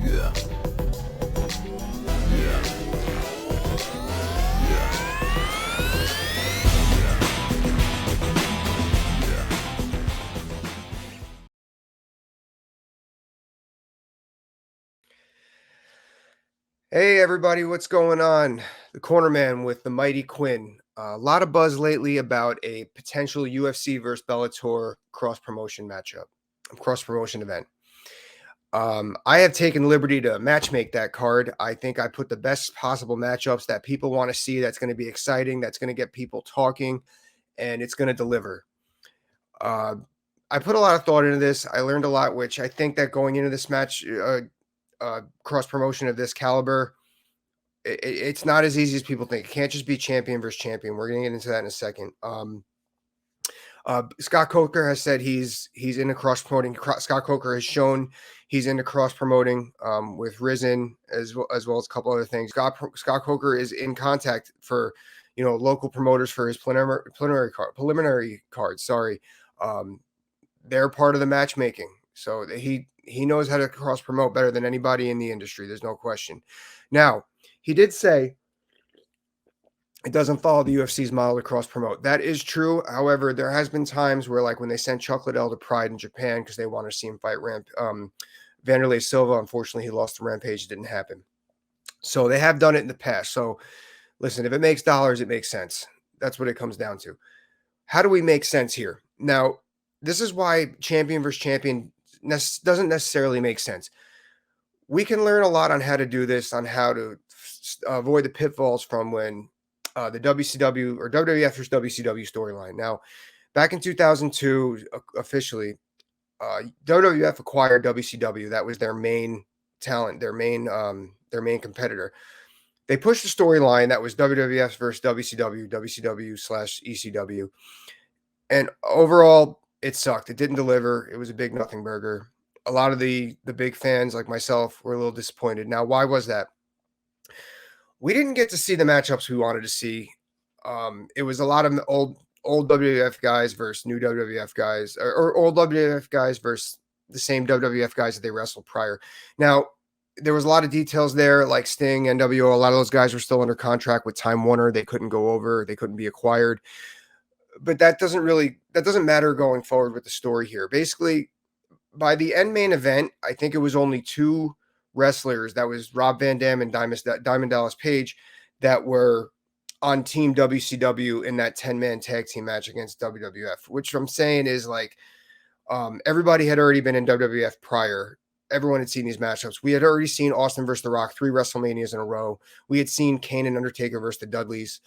Yeah. Yeah. Hey everybody, what's going on? The Cornerman with the Mighty Quinn. A lot of buzz lately about a potential UFC versus Bellator cross promotion event. I have taken liberty to matchmake that card. I think I put the best possible matchups that people want to see. That's going to be exciting. That's going to get people talking, and it's going to deliver. I put a lot of thought into this. I learned a lot, which I think that going into this match, cross promotion of this caliber, it's not as easy as people think. It can't just be champion versus champion. We're going to get into that in a second. Scott Coker has said he's into cross promoting. Scott Coker has shown he's into cross promoting with Risen as well as a couple other things. Scott Coker is in contact for local promoters for his preliminary cards. Sorry, they're part of the matchmaking, so he knows how to cross promote better than anybody in the industry. There's no question. Now, he did say it doesn't follow the UFC's model to cross promote. That is true. However, there has been times where, like when they sent Chuck Liddell to Pride in Japan because they wanted to see him fight Vanderlei Silva. Unfortunately, he lost the Rampage. It didn't happen. So they have done it in the past. So listen, if it makes dollars, it makes sense. That's what it comes down to. How do we make sense here? Now, this is why champion versus champion doesn't necessarily make sense. We can learn a lot on how to do this, on how to avoid the pitfalls from when the WCW or WWF versus WCW storyline. Now, back in 2002, officially, WWF acquired WCW. That was their main talent, their main competitor. They pushed the storyline that was WWF versus WCW, WCW/ECW, and overall, it sucked. It didn't deliver. It was a big nothing burger. A lot of the big fans like myself were a little disappointed. Now, why was that? We didn't get to see the matchups we wanted to see. It was a lot of old WWF guys versus new WWF guys, or old WWF guys versus the same WWF guys that they wrestled prior. Now, there was a lot of details there, like Sting, NWO. A lot of those guys were still under contract with Time Warner. They couldn't go over. They couldn't be acquired. But that doesn't matter going forward with the story here. Basically, by the end main event, I think it was only two wrestlers, that was Rob Van Dam and Diamond Dallas Page, that were on Team WCW in that 10-man tag team match against WWF, which I'm saying is like everybody had already been in WWF prior. Everyone had seen these matchups. We had already seen Austin versus The Rock 3 WrestleManias in a row. We had seen Kane and Undertaker versus the Dudleys.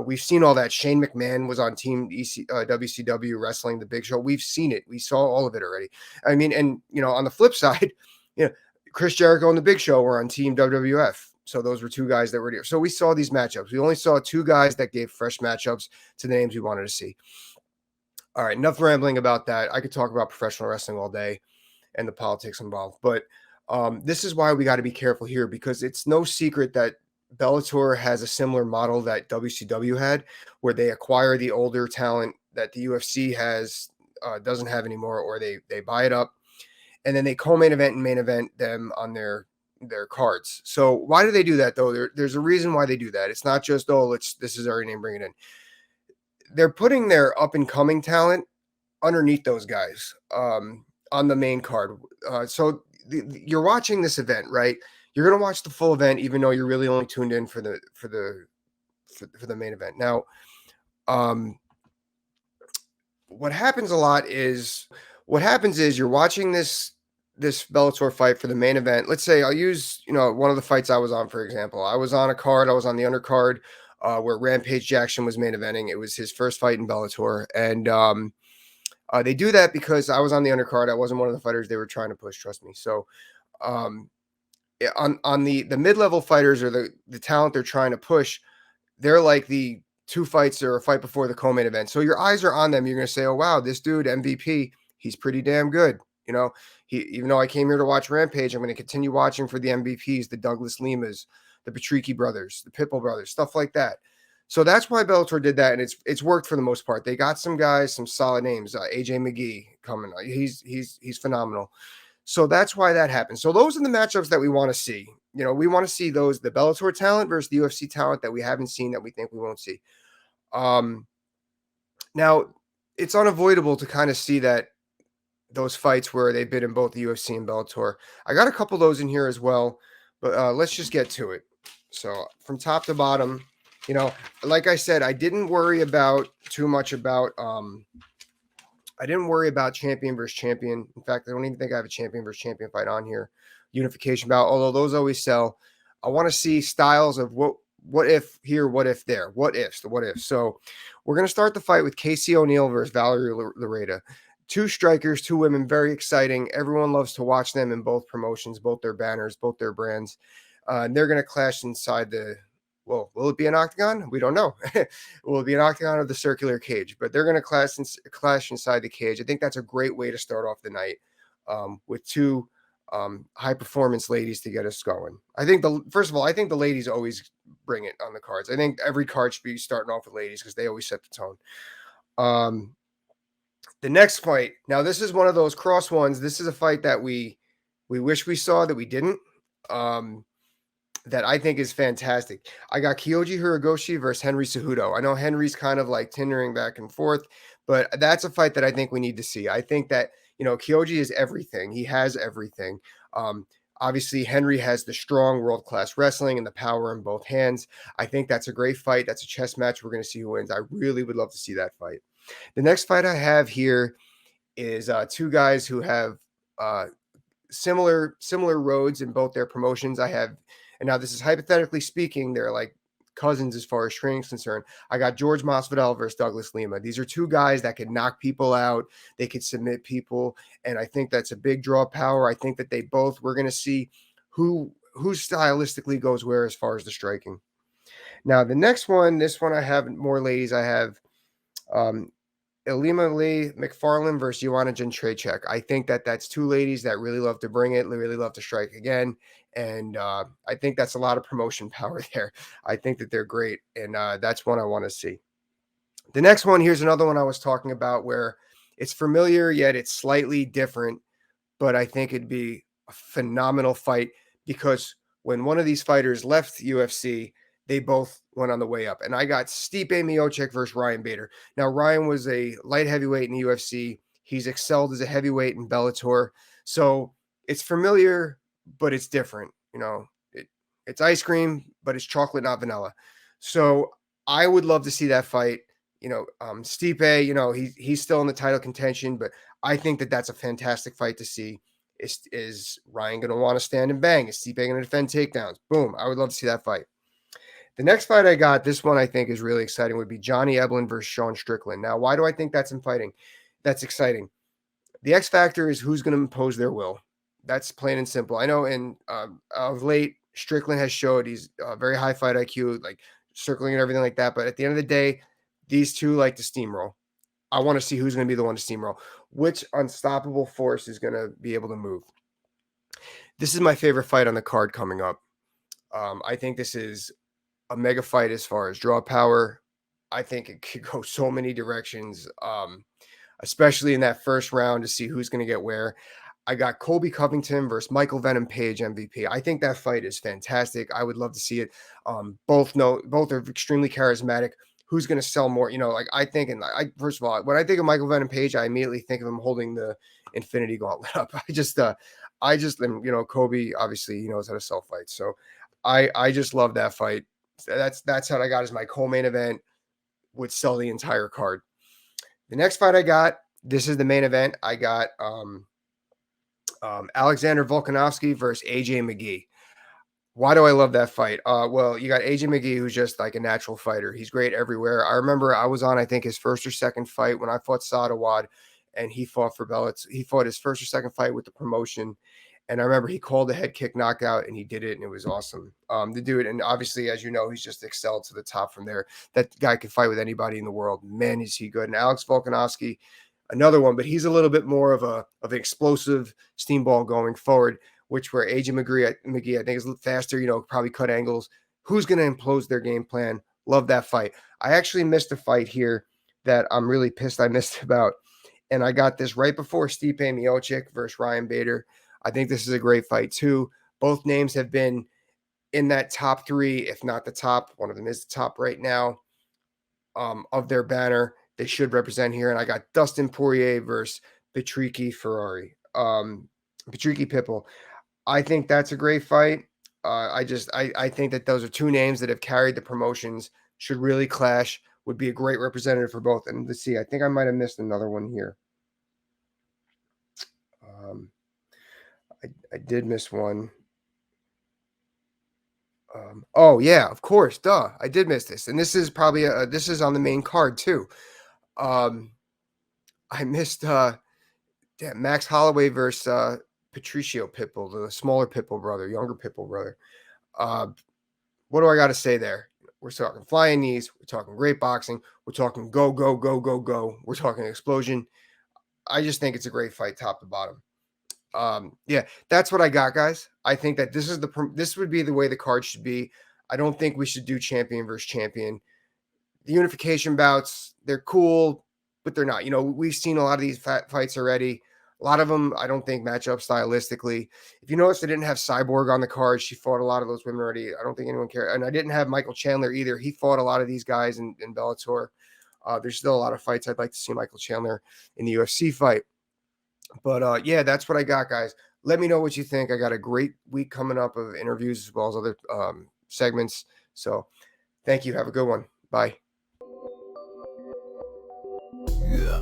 We've seen all that. Shane McMahon was on Team WCW wrestling the Big Show. We've seen it. We saw all of it already. I mean, and on the flip side, Chris Jericho and the Big Show were on Team WWF. So those were two guys that were here. So we saw these matchups. We only saw two guys that gave fresh matchups to the names we wanted to see. All right, enough rambling about that. I could talk about professional wrestling all day and the politics involved. But this is why we got to be careful here, because it's no secret that Bellator has a similar model that WCW had, where they acquire the older talent that the UFC doesn't have anymore, or they buy it up, and then they co-main event and main event them on their cards. So why do they do that, though? There's a reason why they do that. It's not just, this is our name, bring it in. They're putting their up-and-coming talent underneath those guys on the main card. So you're watching this event, right? You're going to watch the full event, even though you're really only tuned in for the main event. Now, what happens is you're watching this Bellator fight for the main event. Let's say I'll use, one of the fights I was on, for example. I was on a card. I was on the undercard where Rampage Jackson was main eventing. It was his first fight in Bellator. And they do that because I was on the undercard. I wasn't one of the fighters they were trying to push, trust me. So on the mid-level fighters, or the talent they're trying to push, they're like the two fights or a fight before the co-main event. So your eyes are on them. You're going to say, oh, wow, this dude, MVP, he's pretty damn good. Even though I came here to watch Rampage, I'm going to continue watching for the MVPs, the Douglas Limas, the Patricki brothers, the Pitbull brothers, stuff like that. So that's why Bellator did that, and it's worked for the most part. They got some guys, some solid names. Aj Mcgee coming. He's phenomenal. So that's why that happened. So those are the matchups that we want to see. We want to see those, the Bellator talent versus the UFC talent that we haven't seen, that we think we won't see. Now it's unavoidable to kind of see that those fights where they've been in both the UFC and Bellator. I got a couple of those in here as well, but let's just get to it. So from top to bottom, like I said, I didn't worry about too much about I didn't worry about champion versus champion. In fact, I don't even think I have a champion versus champion fight on here. Unification bout, although those always sell. I want to see styles of what if here, what if there, what ifs, the what ifs. So we're going to start the fight with Casey O'Neill versus Valeri Loretta. Two strikers, two women, very exciting. Everyone loves to watch them in both promotions, both their banners, both their brands. And they're going to clash inside will it be an octagon? We don't know. Will it be an octagon or the circular cage? But they're going to clash inside the cage. I think that's a great way to start off the night with two high performance ladies to get us going. I think I think the ladies always bring it on the cards. I think every card should be starting off with ladies because they always set the tone. The next fight, now this is one of those cross ones. This is a fight that we wish we saw that we didn't. That I think is fantastic. I got Kiouji Hiragoshi versus Henry Cehudo. I know Henry's kind of like tendering back and forth, but that's a fight that I think we need to see. I think that, Kiouji is everything. He has everything. Obviously, Henry has the strong world-class wrestling and the power in both hands. I think that's a great fight. That's a chess match. We're going to see who wins. I really would love to see that fight. The next fight I have here is two guys who have similar roads in both their promotions. And now this is hypothetically speaking, they're like cousins as far as training is concerned. I got George Mossvadel versus Douglas Lima. These are two guys that could knock people out. They could submit people. And I think that's a big draw power. I think that we're going to see who stylistically goes where as far as the striking. Now, the next one, this one I have more ladies. I have Lima Lee McFarland versus Joanna Jędrzejczyk. I think that's two ladies that really love to bring it, really love to strike again. And I think that's a lot of promotion power there. I think that they're great. And that's one I want to see. The next one, here's another one I was talking about where it's familiar, yet it's slightly different. But I think it'd be a phenomenal fight because when one of these fighters left UFC, they both went on the way up. And I got Stipe Miocic versus Ryan Bader. Now, Ryan was a light heavyweight in the UFC. He's excelled as a heavyweight in Bellator. So it's familiar, but it's different. It's ice cream, but it's chocolate, not vanilla. So I would love to see that fight. Stipe, he's still in the title contention, but I think that's a fantastic fight to see. Is Ryan going to want to stand and bang? Is Stipe going to defend takedowns? Boom. I would love to see that fight. The next fight I got, this one I think is really exciting, would be Johnny Evelyn versus Sean Strickland. Now, why do I think that's exciting? The X factor is who's going to impose their will. That's plain and simple. I know of late, Strickland has showed he's a very high fight IQ, like circling and everything like that. But at the end of the day, these two like to steamroll. I want to see who's going to be the one to steamroll. Which unstoppable force is going to be able to move? This is my favorite fight on the card coming up. I think this is a mega fight as far as draw power. I think it could go so many directions, especially in that first round to see who's going to get where. I got Colby Covington versus Michael Venom Page MVP. I think that fight is fantastic. I would love to see it. Both are extremely charismatic. Who's going to sell more? First of all, when I think of Michael Venom Page, I immediately think of him holding the Infinity Gauntlet up. Colby, obviously, he knows how to sell fights. So I just love that fight. That's how I got as my co-main event, would sell the entire card. The next fight I got, this is the main event. I got Alexander Volkanovsky versus Aj Mcgee. Why do I love that fight? Well, you got Aj Mcgee, who's just like a natural fighter. He's great everywhere. I remember I was on, I think, his first or second fight when I fought Sadawad, and he fought for Bellator. He fought his first or second fight with the promotion. And I remember he called a head kick knockout, and he did it, and it was awesome. The dude, and obviously, as you know, he's just excelled to the top from there. That guy can fight with anybody in the world. Man, is he good. And Alex Volkanovsky, another one, but he's a little bit more of an explosive steamball going forward, which where Aj Mcgee, I think, is a little faster, probably cut angles. Who's going to implode their game plan? Love that fight. I actually missed a fight here that I'm really pissed I missed about, and I got this right before Stipe Miocic versus Ryan Bader. I think this is a great fight too. Both names have been in that top 3, if not the top. One of them is the top right now of their banner. They should represent here. And I got Dustin Poirier versus Patricki Ferrari. Patricki Pitbull. I think that's a great fight. I think that those are 2 names that have carried the promotions, should really clash, would be a great representative for both. And let's see, I think I might have missed another one here. I did miss one. Oh yeah, of course, duh. I did miss this, and this is probably this is on the main card too. I missed Max Holloway versus Patricio Pitbull, the smaller Pitbull brother, younger Pitbull brother. What do I got to say there? We're talking flying knees. We're talking great boxing. We're talking go, go, go, go, go. We're talking explosion. I just think it's a great fight, top to bottom. Yeah, that's what I got, guys. I think that this would be the way the card should be. I don't think we should do champion versus champion. The unification bouts, they're cool, but they're not. We've seen a lot of these fights already. A lot of them, I don't think, match up stylistically. If you notice, they didn't have Cyborg on the card. She fought a lot of those women already. I don't think anyone cared. And I didn't have Michael Chandler either. He fought a lot of these guys in Bellator. There's still a lot of fights I'd like to see Michael Chandler in the UFC fight. But yeah, that's what I got, guys. Let me know what you think. I got a great week coming up of interviews as well as other segments. So thank you. Have a good one. Bye. Yeah.